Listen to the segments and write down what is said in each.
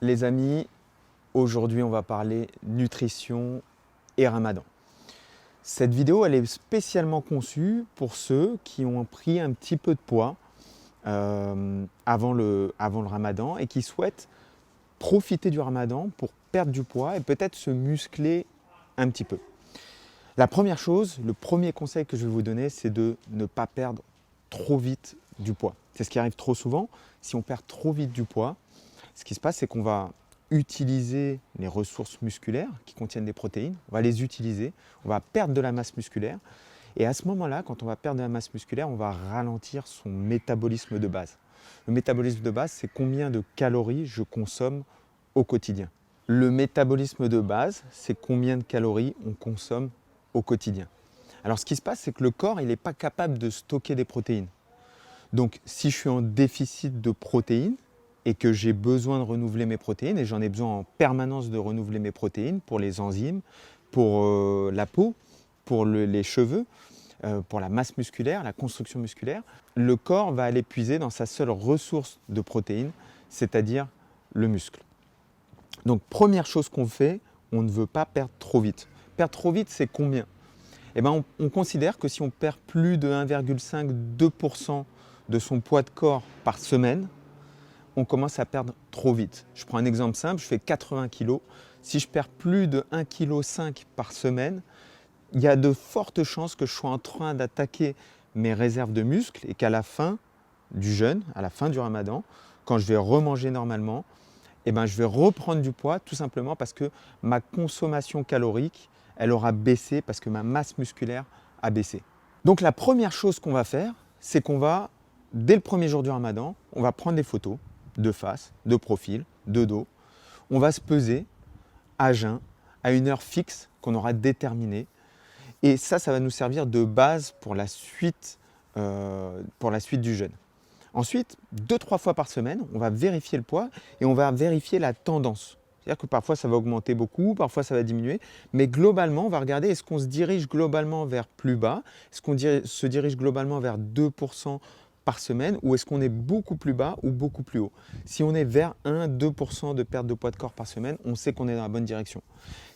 Les amis, aujourd'hui on va parler nutrition et ramadan. Cette vidéo elle est spécialement conçue pour ceux qui ont pris un petit peu de poids avant le ramadan et qui souhaitent profiter du ramadan pour perdre du poids et peut-être se muscler un petit peu. La première chose, le premier conseil que je vais vous donner, c'est de ne pas perdre trop vite du poids. C'est ce qui arrive trop souvent. Si on perd trop vite du poids, ce qui se passe, c'est qu'on va utiliser les ressources musculaires qui contiennent des protéines, on va les utiliser, on va perdre de la masse musculaire. Et à ce moment-là, quand on va perdre de la masse musculaire, on va ralentir son métabolisme de base. Le métabolisme de base, c'est combien de calories je consomme au quotidien. Le métabolisme de base, c'est combien de calories on consomme au quotidien. Alors ce qui se passe, c'est que le corps, il n'est pas capable de stocker des protéines. Donc si je suis en déficit de protéines et que j'ai besoin de renouveler mes protéines, et j'en ai besoin en permanence de renouveler mes protéines pour les enzymes, pour la peau, pour les cheveux, pour la masse musculaire, la construction musculaire, le corps va aller puiser dans sa seule ressource de protéines, c'est-à-dire le muscle. Donc première chose qu'on fait, on ne veut pas perdre trop vite. Perdre trop vite, c'est combien ? Eh ben, on considère que si on perd plus de 1,5-2% de son poids de corps par semaine, on commence à perdre trop vite. Je prends un exemple simple, je fais 80 kg. Si je perds plus de 1,5 kg par semaine, il y a de fortes chances que je sois en train d'attaquer mes réserves de muscles et qu'à la fin du jeûne, à la fin du ramadan, quand je vais remanger normalement, eh ben, je vais reprendre du poids tout simplement parce que ma consommation calorique, elle aura baissé parce que ma masse musculaire a baissé. Donc la première chose qu'on va faire, c'est qu'on va, dès le premier jour du ramadan, on va prendre des photos de face, de profil, de dos. On va se peser à jeun, à une heure fixe qu'on aura déterminée. Et ça va nous servir de base pour la suite du jeûne. Ensuite, 2-3 fois par semaine, on va vérifier le poids et on va vérifier la tendance. C'est-à-dire que parfois ça va augmenter beaucoup, parfois ça va diminuer, mais globalement, on va regarder est-ce qu'on se dirige globalement vers plus bas, est-ce qu'on se dirige globalement vers 2% par semaine ou est-ce qu'on est beaucoup plus bas ou beaucoup plus haut. Si on est vers 1-2% de perte de poids de corps par semaine, on sait qu'on est dans la bonne direction.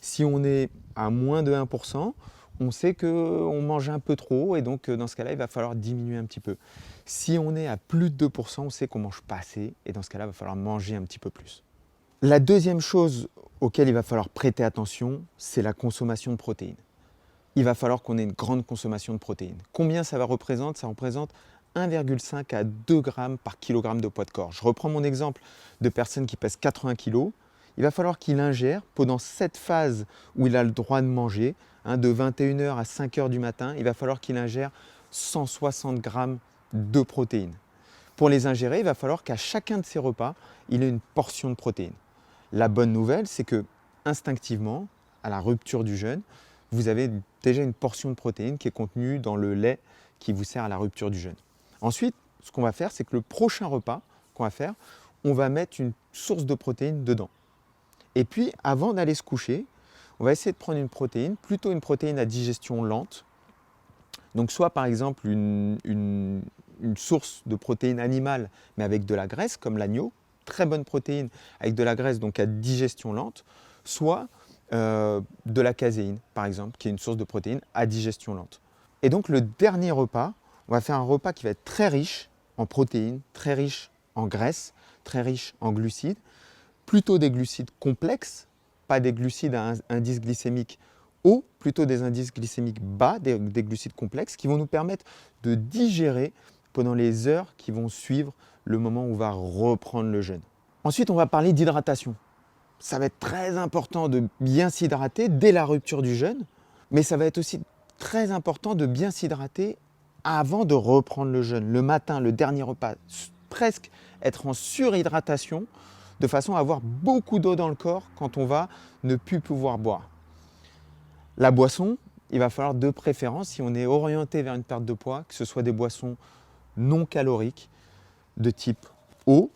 Si on est à moins de 1%, on sait qu'on mange un peu trop et donc dans ce cas-là, il va falloir diminuer un petit peu. Si on est à plus de 2%, on sait qu'on ne mange pas assez et dans ce cas-là, il va falloir manger un petit peu plus. La deuxième chose auquel il va falloir prêter attention, c'est la consommation de protéines. Il va falloir qu'on ait une grande consommation de protéines. Combien ça représente ? Ça représente 1,5 à 2 grammes par kilogramme de poids de corps. Je reprends mon exemple de personnes qui pèsent 80 kg. Il va falloir qu'il ingère pendant cette phase où il a le droit de manger, de 21h à 5h du matin, il va falloir qu'il ingère 160 grammes de protéines. Pour les ingérer, il va falloir qu'à chacun de ses repas, il ait une portion de protéines. La bonne nouvelle, c'est que instinctivement, à la rupture du jeûne, vous avez déjà une portion de protéines qui est contenue dans le lait qui vous sert à la rupture du jeûne. Ensuite, ce qu'on va faire, c'est que le prochain repas qu'on va faire, on va mettre une source de protéines dedans. Et puis, avant d'aller se coucher, on va essayer de prendre une protéine, plutôt une protéine à digestion lente. Donc, soit par exemple une source de protéines animales, mais avec de la graisse, comme l'agneau, très bonne protéine avec de la graisse, donc à digestion lente, soit de la caséine, par exemple, qui est une source de protéines à digestion lente. Et donc, le dernier repas, on va faire un repas qui va être très riche en protéines, très riche en graisse, très riche en glucides, plutôt des glucides complexes, pas des glucides à indice glycémique haut, plutôt des indices glycémiques bas, des glucides complexes qui vont nous permettre de digérer pendant les heures qui vont suivre le moment où on va reprendre le jeûne. Ensuite, on va parler d'hydratation. Ça va être très important de bien s'hydrater dès la rupture du jeûne, mais ça va être aussi très important de bien s'hydrater avant de reprendre le jeûne, le matin, le dernier repas, presque être en surhydratation de façon à avoir beaucoup d'eau dans le corps quand on va ne plus pouvoir boire. La boisson, il va falloir de préférence, si on est orienté vers une perte de poids, que ce soit des boissons non caloriques de type eau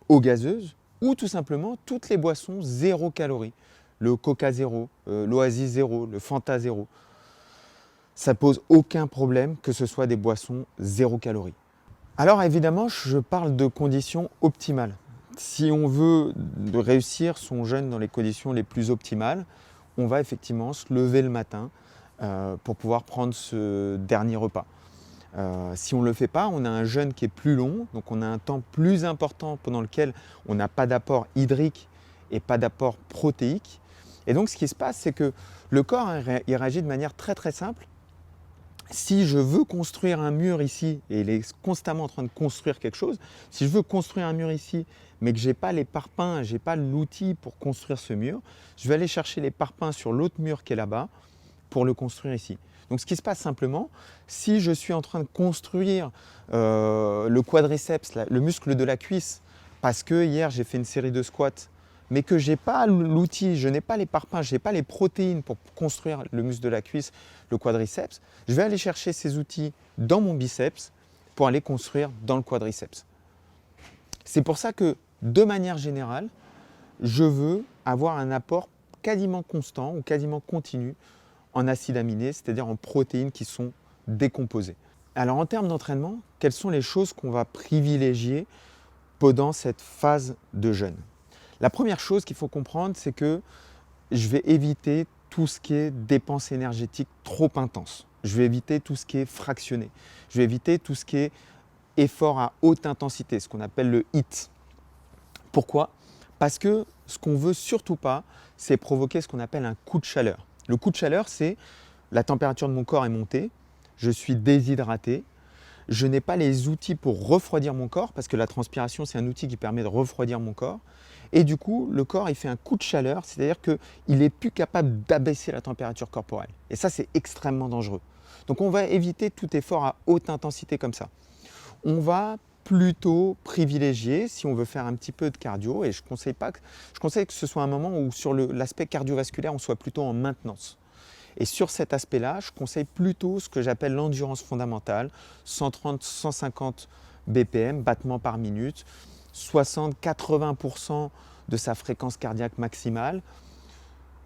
gazeuse ou tout simplement toutes les boissons zéro calories. Le Coca zéro, l'Oasis zéro, le Fanta zéro. Ça pose aucun problème que ce soit des boissons zéro calories. Alors évidemment, je parle de conditions optimales. Si on veut réussir son jeûne dans les conditions les plus optimales, on va effectivement se lever le matin pour pouvoir prendre ce dernier repas. Si on ne le fait pas, on a un jeûne qui est plus long, donc on a un temps plus important pendant lequel on n'a pas d'apport hydrique et pas d'apport protéique. Et donc ce qui se passe, c'est que le corps il réagit de manière très très simple. Si je veux construire un mur ici, et il est constamment en train de construire quelque chose, si je veux construire un mur ici, mais que je n'ai pas les parpaings, je n'ai pas l'outil pour construire ce mur, je vais aller chercher les parpaings sur l'autre mur qui est là-bas pour le construire ici. Donc ce qui se passe simplement, si je suis en train de construire le quadriceps, le muscle de la cuisse, parce que hier j'ai fait une série de squats, mais que je n'ai pas l'outil, je n'ai pas les parpaings, je n'ai pas les protéines pour construire le muscle de la cuisse, le quadriceps, je vais aller chercher ces outils dans mon biceps pour aller construire dans le quadriceps. C'est pour ça que, de manière générale, je veux avoir un apport quasiment constant ou quasiment continu en acides aminés, c'est-à-dire en protéines qui sont décomposées. Alors en termes d'entraînement, quelles sont les choses qu'on va privilégier pendant cette phase de jeûne? La première chose qu'il faut comprendre, c'est que je vais éviter tout ce qui est dépenses énergétiques trop intenses. Je vais éviter tout ce qui est fractionné. Je vais éviter tout ce qui est effort à haute intensité, ce qu'on appelle le HIIT. Pourquoi? Parce que ce qu'on ne veut surtout pas, c'est provoquer ce qu'on appelle un coup de chaleur. Le coup de chaleur, c'est la température de mon corps est montée, je suis déshydraté, je n'ai pas les outils pour refroidir mon corps, parce que la transpiration, c'est un outil qui permet de refroidir mon corps. Et du coup, le corps, il fait un coup de chaleur, c'est-à-dire qu'il n'est plus capable d'abaisser la température corporelle. Et ça, c'est extrêmement dangereux. Donc, on va éviter tout effort à haute intensité comme ça. On va plutôt privilégier, si on veut faire un petit peu de cardio, et je conseille que ce soit un moment où sur l'aspect cardiovasculaire, on soit plutôt en maintenance. Et sur cet aspect-là, je conseille plutôt ce que j'appelle l'endurance fondamentale, 130-150 BPM, battements par minute, 60-80% de sa fréquence cardiaque maximale.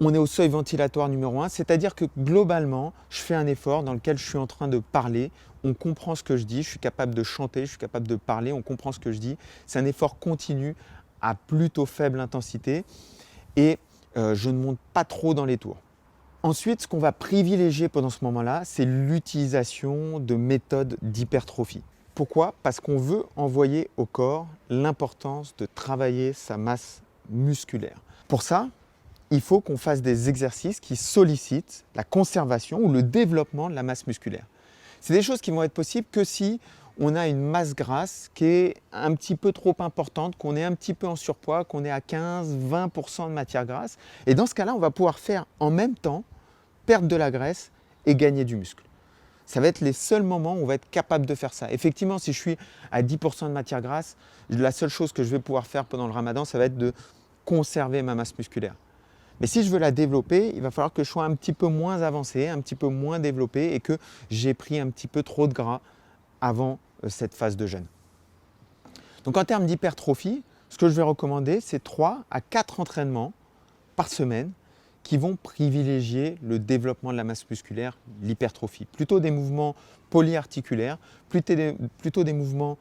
On est au seuil ventilatoire numéro 1, c'est-à-dire que globalement, je fais un effort dans lequel je suis en train de parler, on comprend ce que je dis, je suis capable de chanter, je suis capable de parler, on comprend ce que je dis. C'est un effort continu à plutôt faible intensité et je ne monte pas trop dans les tours. Ensuite, ce qu'on va privilégier pendant ce moment-là, c'est l'utilisation de méthodes d'hypertrophie. Pourquoi? Parce qu'on veut envoyer au corps l'importance de travailler sa masse musculaire. Pour ça, il faut qu'on fasse des exercices qui sollicitent la conservation ou le développement de la masse musculaire. C'est des choses qui vont être possibles que si on a une masse grasse qui est un petit peu trop importante, qu'on est un petit peu en surpoids, qu'on est à 15-20% de matière grasse. Et dans ce cas-là, on va pouvoir faire en même temps perdre de la graisse et gagner du muscle. Ça va être les seuls moments où on va être capable de faire ça. Effectivement, si je suis à 10% de matière grasse, la seule chose que je vais pouvoir faire pendant le ramadan, ça va être de conserver ma masse musculaire. Mais si je veux la développer, il va falloir que je sois un petit peu moins avancé, un petit peu moins développé et que j'ai pris un petit peu trop de gras avant cette phase de jeûne. Donc en termes d'hypertrophie, ce que je vais recommander, c'est 3 à 4 entraînements par semaine qui vont privilégier le développement de la masse musculaire, l'hypertrophie. Plutôt des mouvements polyarticulaires, plutôt des mouvements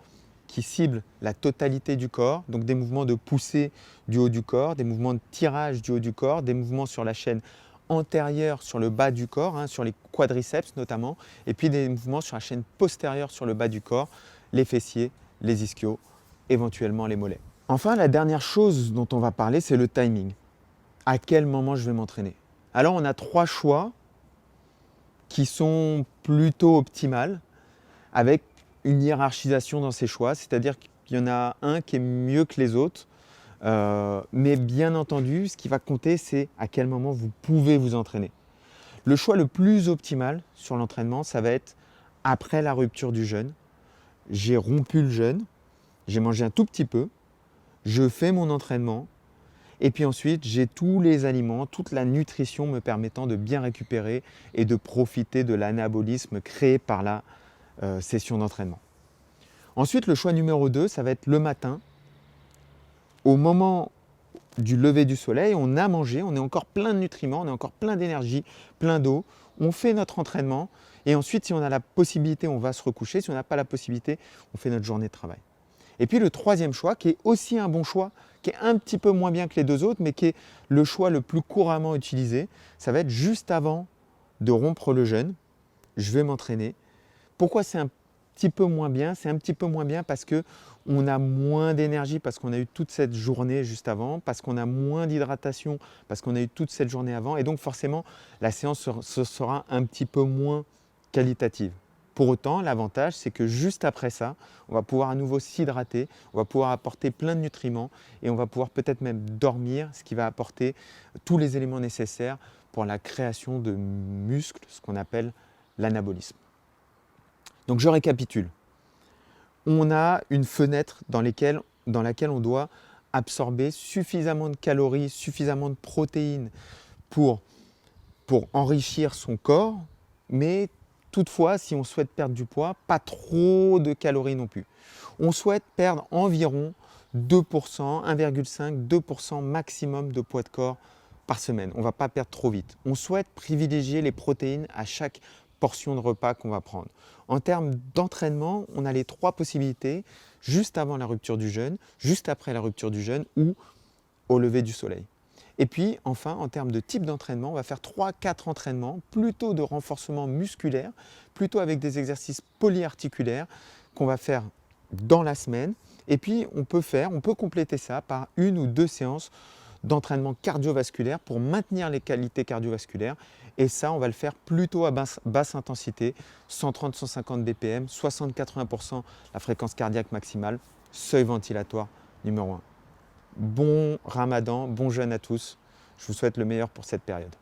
qui ciblent la totalité du corps, donc des mouvements de poussée du haut du corps, des mouvements de tirage du haut du corps, des mouvements sur la chaîne antérieure sur le bas du corps, sur les quadriceps notamment, et puis des mouvements sur la chaîne postérieure sur le bas du corps, les fessiers, les ischios, éventuellement les mollets. Enfin, la dernière chose dont on va parler, c'est le timing. À quel moment je vais m'entraîner? Alors, on a 3 choix qui sont plutôt optimales, avec une hiérarchisation dans ces choix, c'est-à-dire qu'il y en a un qui est mieux que les autres, mais bien entendu, ce qui va compter, c'est à quel moment vous pouvez vous entraîner. Le choix le plus optimal sur l'entraînement, ça va être après la rupture du jeûne. J'ai rompu le jeûne, j'ai mangé un tout petit peu, je fais mon entraînement, et puis ensuite, j'ai tous les aliments, toute la nutrition me permettant de bien récupérer et de profiter de l'anabolisme créé par la session d'entraînement. Ensuite, le choix numéro 2, ça va être le matin. Au moment du lever du soleil, on a mangé, on est encore plein de nutriments, on est encore plein d'énergie, plein d'eau. On fait notre entraînement et ensuite, si on a la possibilité, on va se recoucher. Si on n'a pas la possibilité, on fait notre journée de travail. Et puis le troisième choix, qui est aussi un bon choix, qui est un petit peu moins bien que les deux autres, mais qui est le choix le plus couramment utilisé, ça va être juste avant de rompre le jeûne, je vais m'entraîner. Pourquoi c'est un petit peu moins bien? C'est un petit peu moins bien parce qu'on a moins d'énergie, parce qu'on a eu toute cette journée juste avant, parce qu'on a moins d'hydratation, parce qu'on a eu toute cette journée avant, et donc forcément la séance sera un petit peu moins qualitative. Pour autant, l'avantage, c'est que juste après ça, on va pouvoir à nouveau s'hydrater, on va pouvoir apporter plein de nutriments et on va pouvoir peut-être même dormir, ce qui va apporter tous les éléments nécessaires pour la création de muscles, ce qu'on appelle l'anabolisme. Donc je récapitule. On a une fenêtre dans laquelle on doit absorber suffisamment de calories, suffisamment de protéines pour enrichir son corps, mais toutefois, si on souhaite perdre du poids, pas trop de calories non plus. On souhaite perdre environ 2%, 1,5, 2% maximum de poids de corps par semaine. On ne va pas perdre trop vite. On souhaite privilégier les protéines à chaque portion de repas qu'on va prendre. En termes d'entraînement, on a les 3 possibilités, juste avant la rupture du jeûne, juste après la rupture du jeûne ou au lever du soleil. Et puis enfin, en termes de type d'entraînement, on va faire 3-4 entraînements, plutôt de renforcement musculaire, plutôt avec des exercices polyarticulaires qu'on va faire dans la semaine. Et puis on peut compléter ça par 1 ou 2 séances d'entraînement cardiovasculaire pour maintenir les qualités cardiovasculaires. Et ça, on va le faire plutôt à basse intensité, 130-150 BPM, 60-80% la fréquence cardiaque maximale, seuil ventilatoire numéro 1. Bon Ramadan, bon jeûne à tous. Je vous souhaite le meilleur pour cette période.